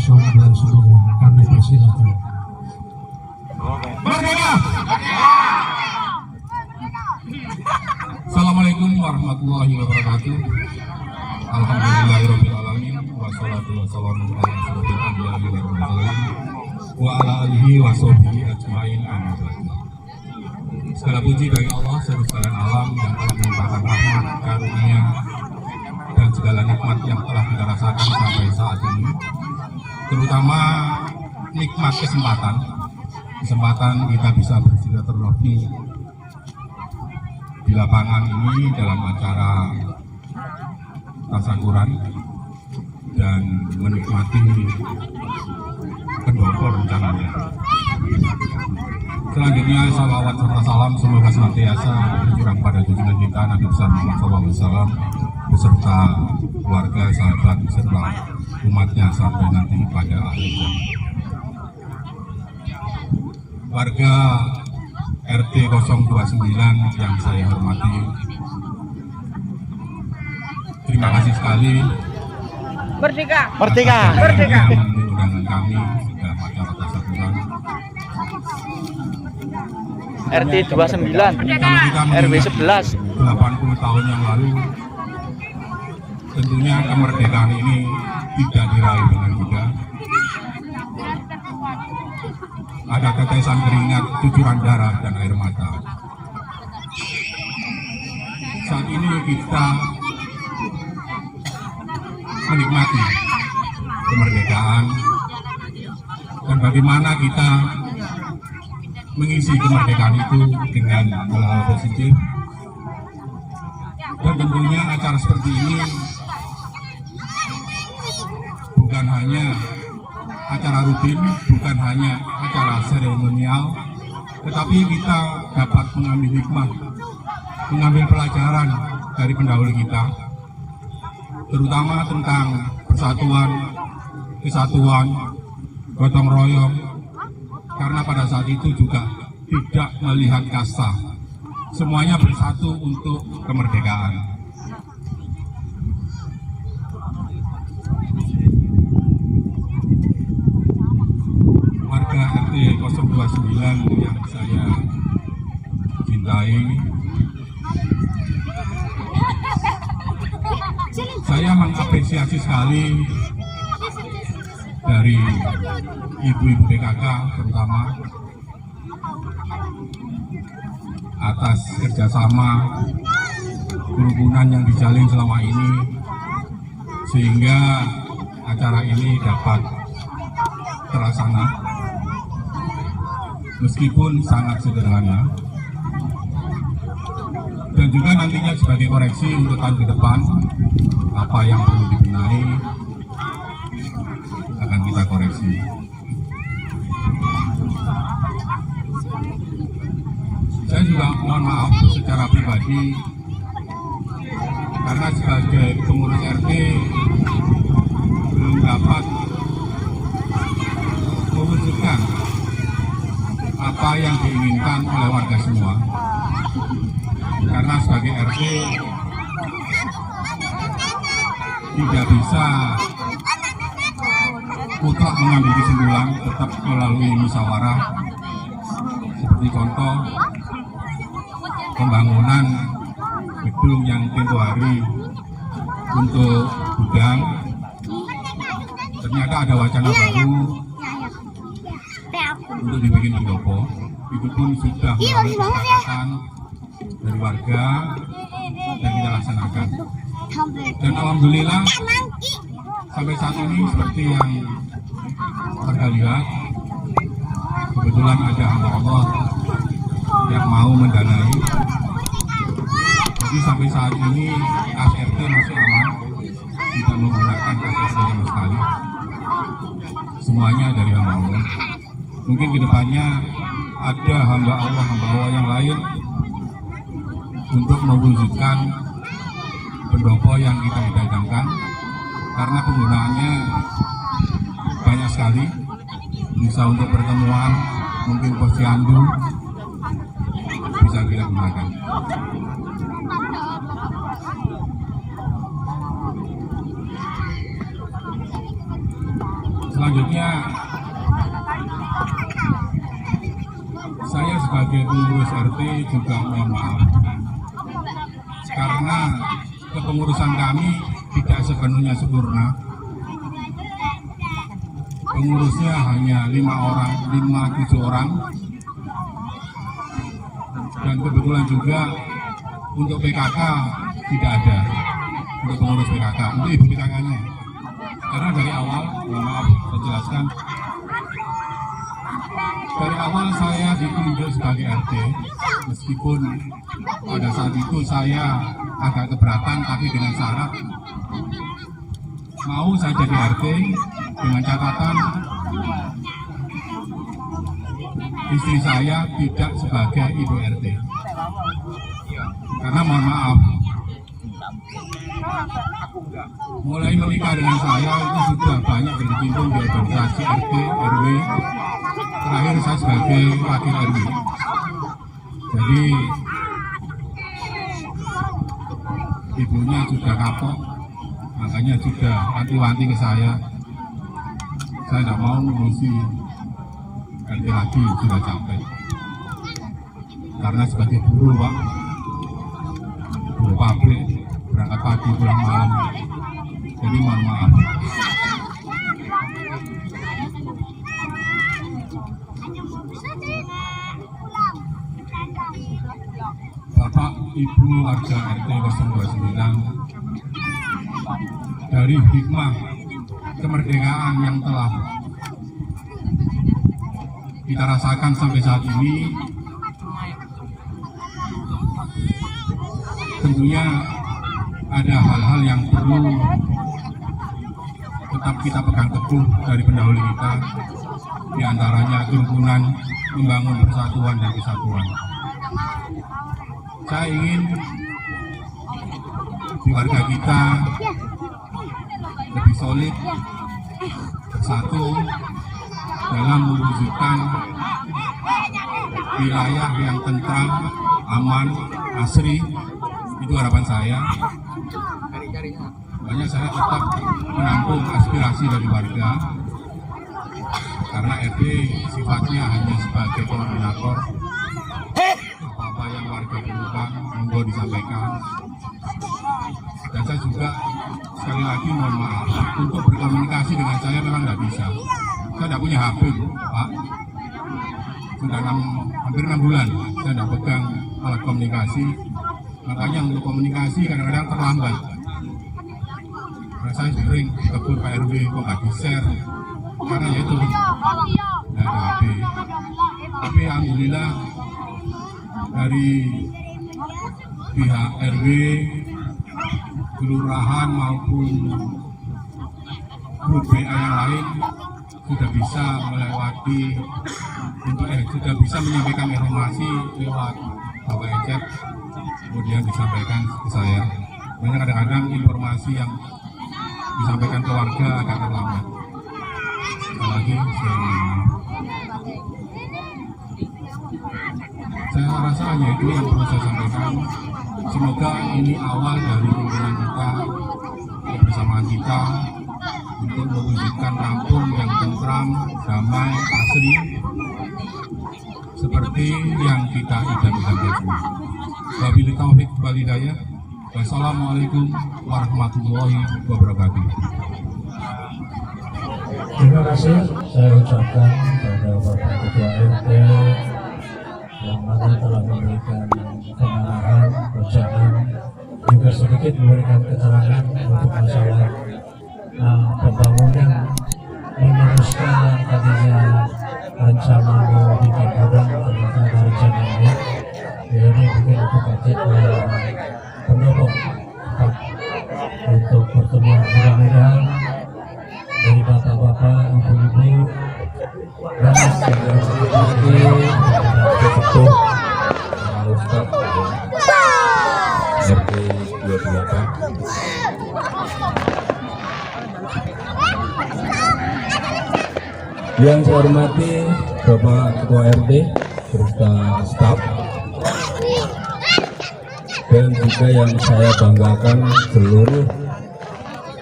kami persilakan. Merdeka! Assalamualaikum warahmatullahi wabarakatuh. Alhamdulillahirabbil alamin wassalatu wassalamu ala asyrofil anbiya'i wal mursalin wa ala alihi wa sahbihi ajmain. Segala puji bagi Allah sekalian alam yang telah melimpahkan rahmat, karunia dan segala nikmat yang telah kita rasakan sampai saat ini, terutama nikmat kesempatan kita bisa bersilaturahmi di lapangan ini dalam acara tasyakuran dan menikmati pendopo rencananya. Selanjutnya salawat serta salam semoga senantiasa tercurah pada junjungan kita Nabi besar Muhammad SAW beserta keluarga, sahabat, beserta umatnya sampai nanti pada akhirnya. Warga RT 029 yang saya hormati, terima kasih sekali. Merdeka! Merdeka! Merdeka! Undangan kami dalam acara tasyakuran RT 29 RW 11 80 tahun yang lalu. Tentunya kemerdekaan ini tidak diraih dengan mudah. Ada tetesan keringat, cucuran darah, dan air mata. Saat ini kita menikmati kemerdekaan dan bagaimana kita mengisi kemerdekaan itu dengan hal-hal positif. Dan tentunya acara seperti ini bukan hanya acara rutin, bukan hanya acara seremonial, tetapi kita dapat mengambil hikmah, mengambil pelajaran dari pendahulu kita, terutama tentang persatuan, kesatuan, gotong royong, karena pada saat itu juga tidak melihat kasta, semuanya bersatu untuk kemerdekaan. Warga RT 029 yang saya cintai, saya mengapresiasi sekali dari ibu-ibu PKK terutama atas kerjasama kerukunan yang dijalin selama ini, sehingga acara ini dapat terlaksana meskipun sangat sederhana, dan juga nantinya sebagai koreksi untuk tahun ke depan apa yang perlu dibenahi akan kita koreksi. Saya juga mohon maaf secara pribadi karena sebagai pengurus RT belum dapat mewujudkan apa yang diinginkan oleh warga semua. Karena sebagai RT tidak bisa mutlak mengambil kesimpulan, tetap melalui musyawarah. Seperti contoh pembangunan gedung yang tempo hari untuk gudang, ternyata ada wacana baru untuk dibikin pendopo. Itu pun sudah melalui kesepakatan dari warga dan kita laksanakan. Dan alhamdulillah sampai saat ini seperti yang Anda lihat, kebetulan ada hamba Allah yang mau mendanai. Jadi sampai saat ini kas RT masih aman, tidak menggunakan kas RT sama sekali. Semuanya dari hamba Allah. Mungkin kedepannya ada hamba Allah yang lain untuk mewujudkan pendopo yang kita idam-idamkan, karena penggunaannya banyak sekali, bisa untuk pertemuan, mungkin posyandu bisa kita gunakan. Selanjutnya saya sebagai pengurus RT juga mohon maaf karena kepengurusan kami tidak sepenuhnya sempurna. Pengurusnya hanya 5-7 orang, dan kebetulan juga untuk PKK tidak ada, untuk pengurus PKK, untuk ibu PKK-nya. Karena dari awal, mohon maaf saya jelaskan, dari awal saya ditunjuk sebagai RT, meskipun pada saat itu saya agak keberatan, tapi dengan syarat mau saya jadi RT dengan catatan istri saya tidak sebagai ibu RT. Karena mohon maaf, mulai menikah dengan saya itu sudah banyak berkecimpung di organisasi RT, RW. Terakhir saya sebagai wakil RW. Jadi ibunya sudah kapok, makanya sudah wanti-wanti ke saya. Saya tidak mau ngurusi RT lagi, sudah capek. Karena sebagai buruh, Pak, buruh pabrik, berangkat pagi pulang malam. Jadi mohon maaf. Bapak Ibu warga RT 029, dari hikmah kemerdekaan yang telah kita rasakan sampai saat ini, tentunya ada hal-hal yang perlu tetap kita pegang teguh dari pendahulu kita, diantaranya kerukunan, membangun persatuan dan kesatuan. Saya ingin di warga kita lebih solid, bersatu dalam mewujudkan wilayah yang tentram, aman, asri. Itu harapan saya. Makanya saya tetap menampung aspirasi dari warga, karena RT sifatnya hanya sebagai koordinator. Apa-apa yang warga butuhkan, monggo disampaikan. Dan saya juga sekali lagi mohon maaf, untuk berkomunikasi dengan saya memang tidak bisa. Saya tidak punya HP, Pak. Sudah hampir 6 bulan saya tidak pegang alat komunikasi. Makanya untuk komunikasi kadang-kadang terlambat. Karena saya sering tegur Pak RW, kok nggak di-share. Karena ya itu, nggak ada HP. Tapi alhamdulillah dari pihak RW, kelurahan maupun grup WA yang lain sudah bisa melewati sudah bisa menyampaikan informasi lewat Bapak Ecep, kemudian disampaikan ke saya. Banyak kadang-kadang informasi yang disampaikan ke warga agak terlambat. Apalagi saya rasa hanya itu yang perlu saya sampaikan. Semoga ini awal dari hubungan kita, kebersamaan kita untuk mewujudkan kampung yang tentram, damai, asri, seperti yang kita idam-idamkan semua. Wabillahi taufiq wal hidayah. Wassalamualaikum warahmatullahi wabarakatuh. Terima kasih saya ucapkan kepada Bapak Ketua RT yang mana telah memberikan pengarahan, ucapan, juga sedikit memberikan keterangan untuk masalah pembangunan meneruskan yang tadinya rencana mau bikin gudang ternyata ada rencananya. Ini mungkin untuk budget pendukung untuk pertemuan, mudah-mudahan dari bapak-bapak, ibu-ibu dan segala seperti ketua Ustaz RT 28. Yang saya hormati Bapak Ketua RT beserta staf, dan juga yang saya banggakan seluruh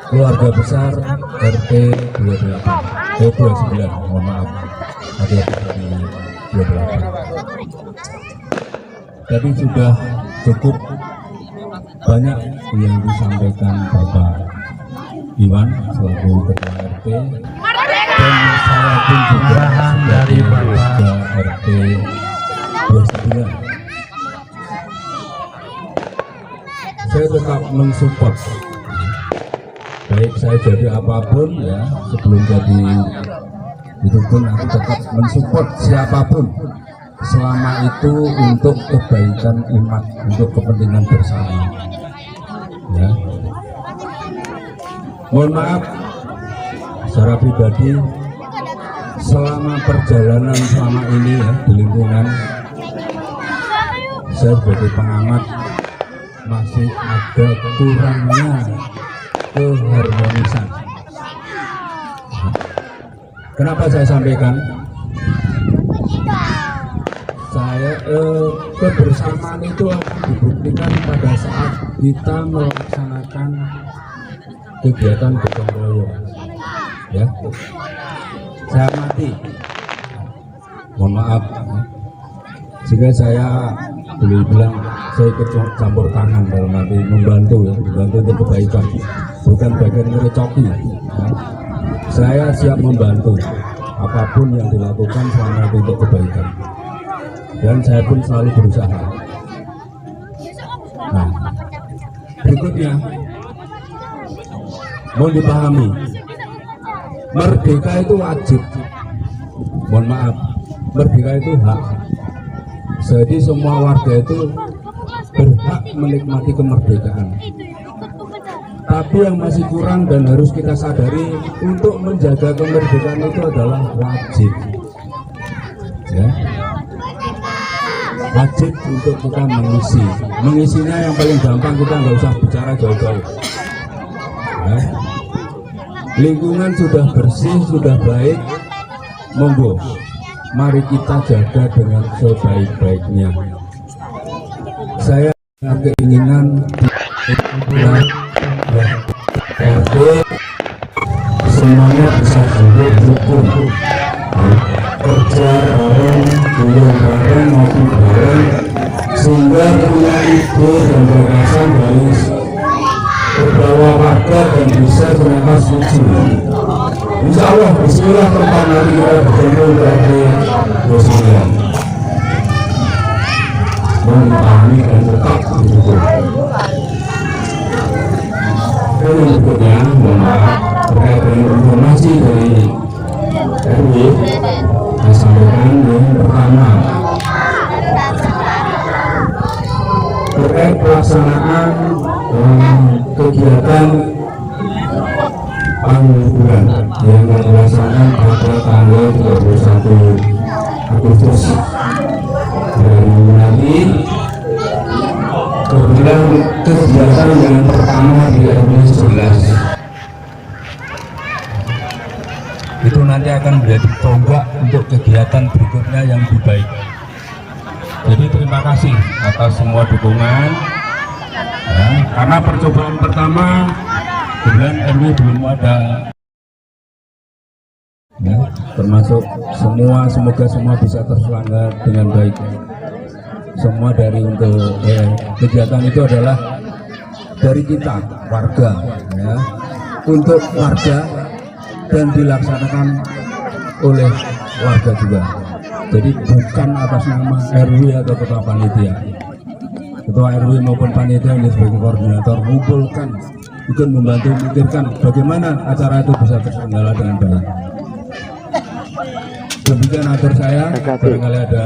keluarga besar RT 28. 29, mohon maaf, ada di 28. Tadi sudah cukup banyak yang disampaikan Bapak Iwan selaku Ketua RT, dan saya pun juga dari Ketua RT 29. Saya tetap mensupport, baik saya jadi apapun ya, sebelum jadi itu pun aku tetap mensupport siapapun selama itu untuk kebaikan umat, untuk kepentingan bersama ya. Mohon maaf secara pribadi selama perjalanan selama ini ya di lingkungan saya sebagai pengamat masih ada kurangnya keharmonisan. Kenapa saya sampaikan? Saya kebersamaan itu akan dibuktikan pada saat kita melaksanakan kegiatan gotong royong. Ya, saya amati. Mohon maaf, jika saya boleh bilang saya ikut campur tangan dalam arti membantu ya, membantu untuk kebaikan, bukan bagian merecoki ya. Saya siap membantu apapun yang dilakukan selama itu untuk kebaikan, dan saya pun selalu berusaha. Nah, berikutnya mohon dipahami, merdeka itu wajib. Mohon maaf, merdeka itu hak. Jadi semua warga itu berhak menikmati kemerdekaan. Tapi yang masih kurang dan harus kita sadari, untuk menjaga kemerdekaan itu adalah wajib. Ya. Wajib untuk kita mengisi. Mengisinya yang paling gampang, kita nggak usah bicara jauh-jauh. Ya. Lingkungan sudah bersih, sudah baik, monggo. Mari kita jaga dengan sebaik-baiknya. Saya punya keinginan RT semuanya bisa hidup rukun, kerja bareng, kuliah bareng, ngopi bareng, sehingga punya ide dan gagasan dari beberapa warga dan bisa ternyata setuju. Insya Allah, bismillah, tempat nanti kita bertemu di RT 29. Memahami dan tetap didukung. Dan yang berikutnya, mohon maaf, terkait dengan informasi dari RW, saya sampaikan yang pertama terkait pelaksanaan kegiatan penghiburan yang dilaksanakan pada tanggal 31 Agustus nanti. Kemudian kegiatan yang pertama di RW 11 itu nanti akan menjadi tonggak untuk kegiatan berikutnya yang lebih baik. Jadi terima kasih atas semua dukungan ya, karena percobaan pertama kemudian RW belum ada ya, termasuk semua, semoga semua bisa terselenggara dengan baik. Semua dari untuk kegiatan itu adalah dari kita warga ya, untuk warga dan dilaksanakan oleh warga juga. Jadi bukan atas nama RW atau ketua panitia. Ketua RW maupun panitia ini sebagai koordinator mengumpulkan, bukan membantu memikirkan bagaimana acara itu bisa terselenggara dengan baik. Demikian atur saya, barangkali ada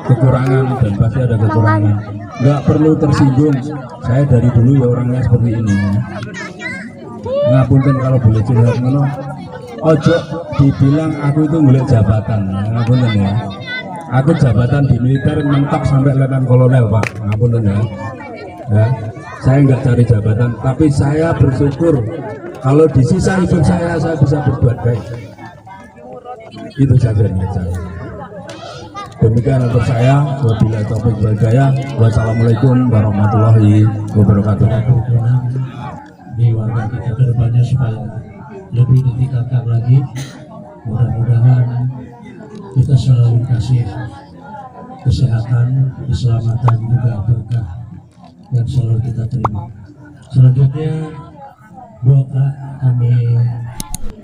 kekurangan dan pasti ada kekurangan. Nggak perlu tersinggung, saya dari dulu ya orangnya seperti ini. Ngapunten kalau boleh curhat ngono. Ojo dibilang aku itu milik jabatan, ngapunten ya. Aku jabatan di militer mentok sampai letnan kolonel Pak, ngapunten ya. Ya, saya nggak cari jabatan, tapi saya bersyukur kalau di sisa hidup saya bisa berbuat baik. Itu saja niat saya. Demikian untuk saya, wabillahi taufiq wal hidayah. Wassalamualaikum warahmatullahi wabarakatuh. Di warga kita kedepannya supaya lebih ditingkatkan lagi Mudah-mudahan kita selalu dikasih kesehatan, keselamatan, juga berkah yang selalu kita terima. Selanjutnya doa kami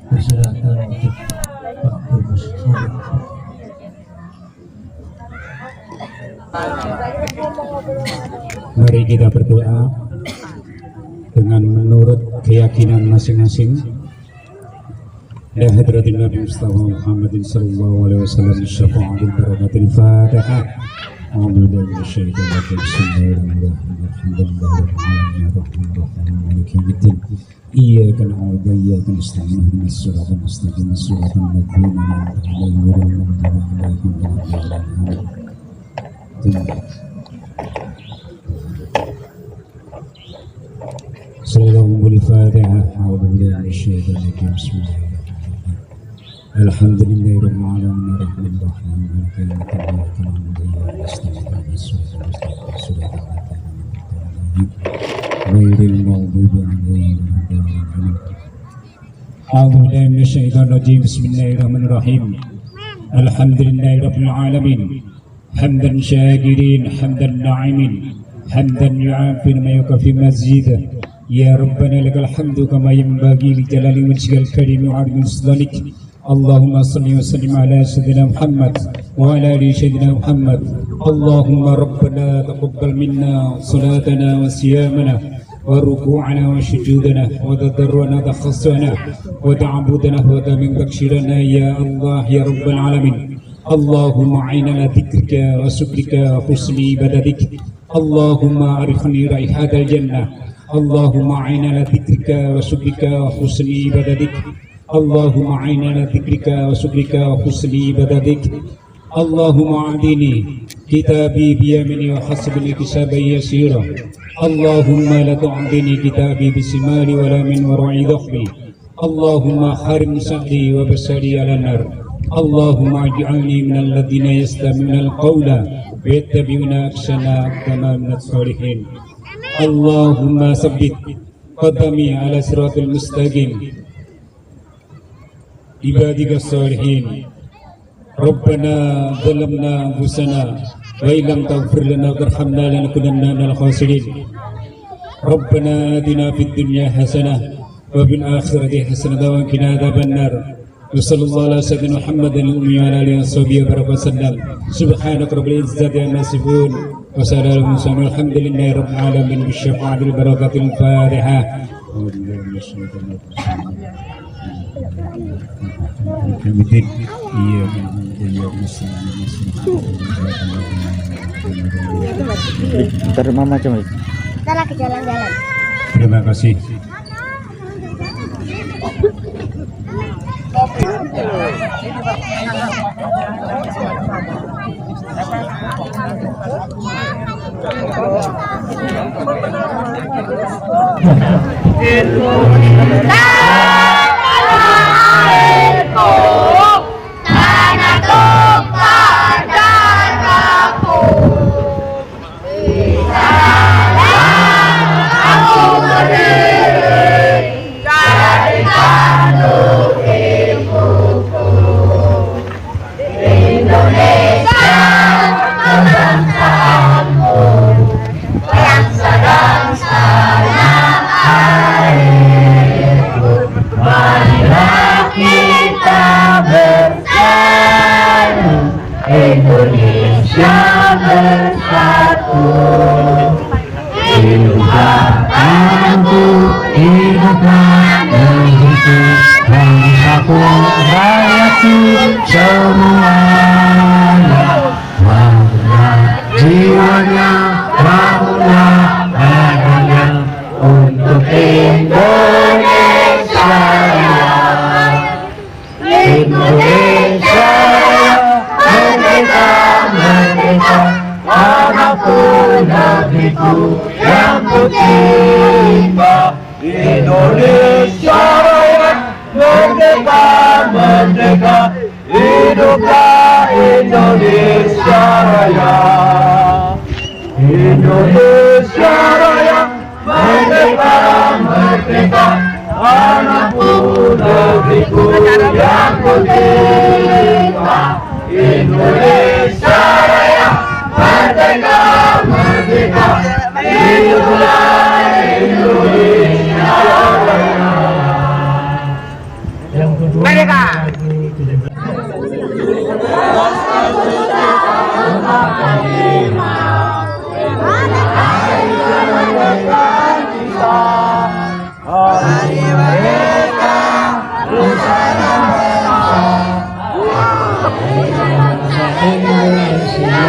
persilakan untuk Pak Tumus. Mari kita berdoa dengan menurut keyakinan masing-masing. Ya hadratin Nabi Mustafa Muhammadin sallallahu alaihi wasallam syafa'atul barakatil Fatihah. A'udzu billahi minasyaitonir rajim. Bismillahirrahmanirrahim. Maliki yaumiddin. Iyyaka na'budu wa iyyaka nasta'in. Ihdinas siratal mustaqim. Shiratal ladzina an'amta 'alaihim ghairil maghdubi 'alaihim waladdallin. Sallallahu Fatihah. A'udzu billahi minasyaitonir rajim. Bismillahirrahmanirrahim. Alhamdulillahirabbil alamin arrahmanir rahim maliki yaumiddin iyyaka na'budu wa iyyaka nasta'in ihdinas siratal mustaqim ghairil maghdubi 'alaihim waladdallin. A'udzu billahi minasyaitonir rajim. Bismillahirrahmanirrahim. Alhamdulillahirabbil alamin hamdan syakirin hamdan na'imin hamdan yu'afir ma yukafi mazidah. Ya Rabbana lakal hamdu kama yanbaghi li jalali wajhikal karim wa 'azimi sultanik. Allahumma salli wa sallim ala sayyidina Muhammad wa ala ali sayyidina Muhammad. Allahumma rabbana taqabbal minna salatana wa siyamana wa ruku'ana wa sujudana wa tadarruana takhassuana wa ta'budana wa tamin bakshirana ya Allah ya rabbal alamin. Allahumma a'inna ala dhikrika wa syukrika wa husni ibadatik. Allahumma arifni raihatal jannah. Allahumma a'inna ala dhikrika wa syukrika wa husni ibadatik. Allahumma a'inna ala dhikrika wa syukrika wa husni ibadatik. Allahumma adini kitabi biyamini wa hasbini kisabai yasira. Allahumma la tu'adini kitabi bisimali wa la min wara'i dhahri. Allahumma harim sa'li wa basari ala nar. Allahumma ij'alni minal ladhina yastami'una al-qawla wa yattabi'una ahsana kama minat salihin. Allahumma sabbit qadami ala siratul mustaqim ibadika salihin. Rabbana zalamna anfusana wa illam taghfir lana wa tarhamna lanakunanna minal khasirin. Rabbana atina fid dunya hasanah wa fil akhirati hasanah wa qina adzabannar. Wa sallallahu ala sayyidina Muhammadin wa ala alihi washabihi wa wasallam. Subhanaka rabbil izzati amma yasifun wa salamun alhamdulillahi rabbil alamin bi syafa'atil barakatil Fatihah. Ntar mama coba. Kita lagi jalan-jalan. Terima kasih. Indonesia bersatu, hiduplah aku, hiduplah negeriku, bangsaku, rakyatku semuanya. Bangunlah jiwanya, bangunlah badannya untuk Indonesia. Indonesia merdeka, merdeka, manapun negeriku yang kucinta. Indonesia Raya, merdeka, merdeka, hiduplah Indonesia Raya. Indonesia Raya, merdeka, merdeka, manapun negeriku yang ku cinta. Indonesia Raya, merdeka, merdeka, hiduplah Indonesia Raya. Yang kedua, Merdeka. Indonesia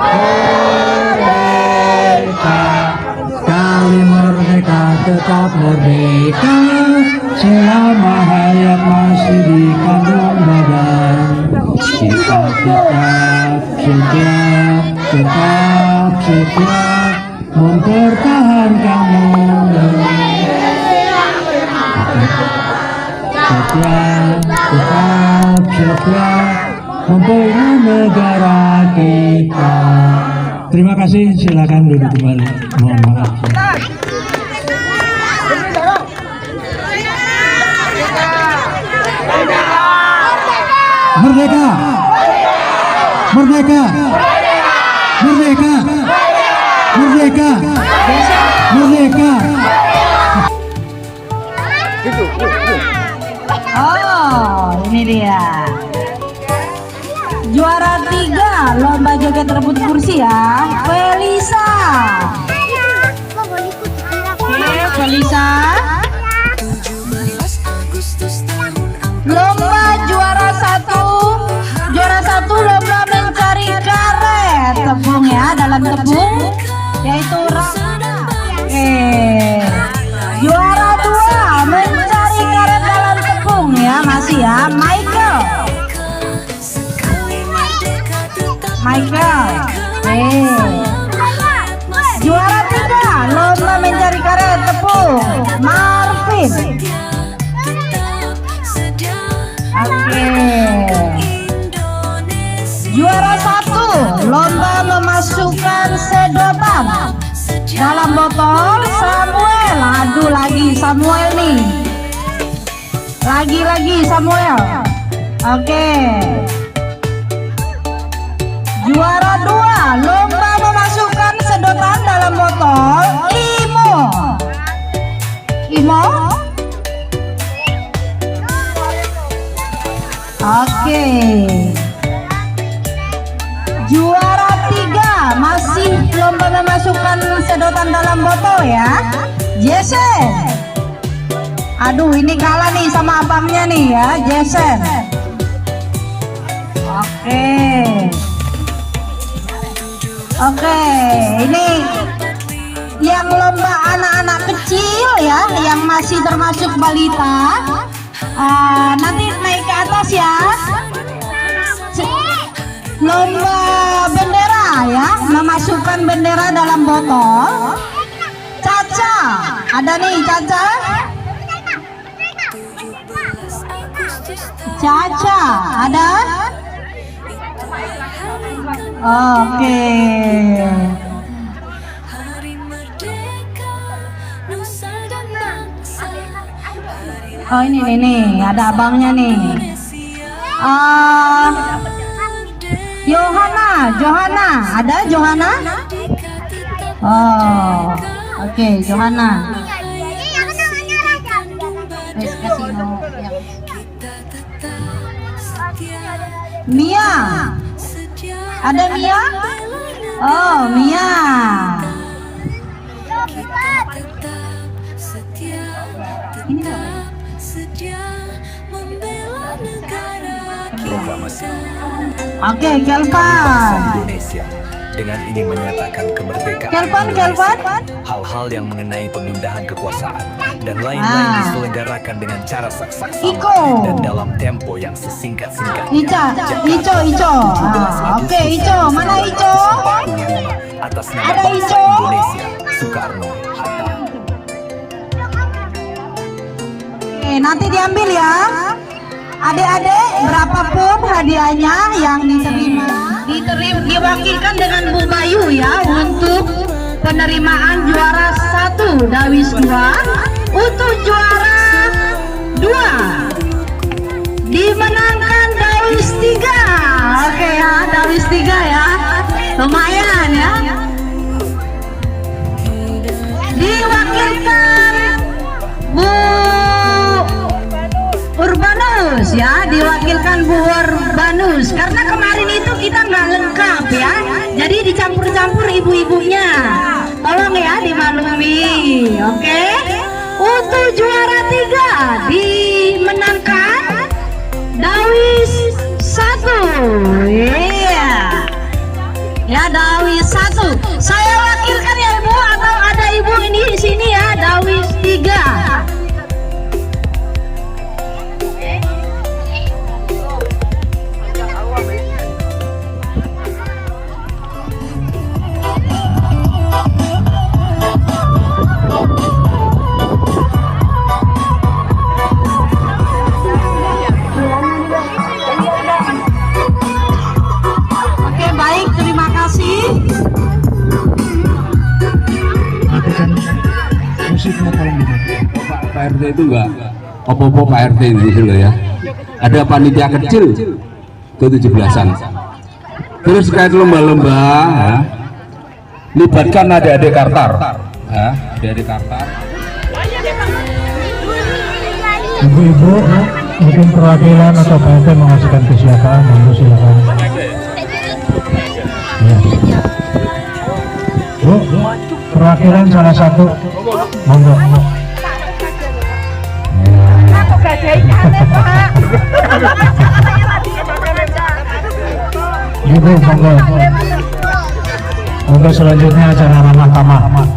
merdeka, kami merdeka tetap merdeka selama hayat masih di kandung badan. Kita tetap setia mempertahankan setia membela negara kita. Terima kasih, silakan duduk kembali. Mohon maaf. Merdeka! Merdeka! Merdeka! Merdeka! Merdeka! Oh, ini dia. Juara 3 lomba joget rebut kursi ya, Felisa. Oke, Felisa. Lomba juara 1 lomba mencari karet tepung ya, dalam tepung yaitu Rana. Oke. Juara 2 mencari karet dalam tepung ya, masih ya, Michael. Juara 3 lomba mencari karet tepung, Marvin. Oke. Juara 1 lomba memasukkan sedotan dalam botol, Samuel. Aduh, lagi Samuel nih. Lagi Samuel. Oke. Juara 2 lomba memasukkan sedotan dalam botol, Imo. Oke. Juara 3 masih lomba memasukkan sedotan dalam botol ya, Jason. Aduh, ini kalah nih sama abangnya nih ya, Jason. Oke, ini yang lomba anak-anak kecil ya, yang masih termasuk balita. Nanti naik ke atas ya. Lomba bendera ya, memasukkan bendera dalam botol. Caca, ada nih Caca. Caca, ada? Oke. Oh, ini ada abangnya nih. Johanna, ada Johanna? Oh, oke, Johanna. Mia, ada Mia? Oh, Mia. Oke, Kelvan. Indonesia dengan ingin menyatakan kemerdekaan Kelvan. hal-hal yang mengenai pemindahan kekuasaan dan lain-lain diselenggarakan dengan cara saksama dan dalam tempo yang sesingkat-singkatnya. Ico. Oke, Ico, mana Ico? Atas nama Ada bangsa Ico? Indonesia, Soekarno Hatta. Oke, nanti diambil ya. Adik-adik, berapapun hadiahnya yang diwakilkan dengan Bu Bayu ya, untuk penerimaan juara 1 Dawis 2, untuk juara 2 dimenangkan Dawis 3. Oke ya, Dawis 3 ya, lumayan ya. Diwakilkan Bu Urbanus ya, diwakilkan Bu Urbanus, karena kemarin itu kita nggak lengkap ya, jadi dicampur-campur ibu-ibunya, tolong ya dimaklumi. Oke, untuk juara 3 dimenangkan Dawis 1. Iya ya, Dawis 1. Saya wakilkan ya Ibu, atau ada Ibu ini di sini ya, Dawis 3. Oke, baik, terima kasih. Matikan musiknya tolong dulu. Pak RT itu enggak apa-apa Pak RT itu loh ya. Ada panitia kecil ke 17-an. Terus kayak lomba-lomba ya, libatkan adik-adik Kartar ya, adik-adik Kartar. Ibu-ibu mungkin perwakilan atau PRT mengajukan ke siapa, monggo silakan. Ya. Bu, perwakilan salah satu, monggo. Ibu, monggo. Monggo selanjutnya acara ramah tamah.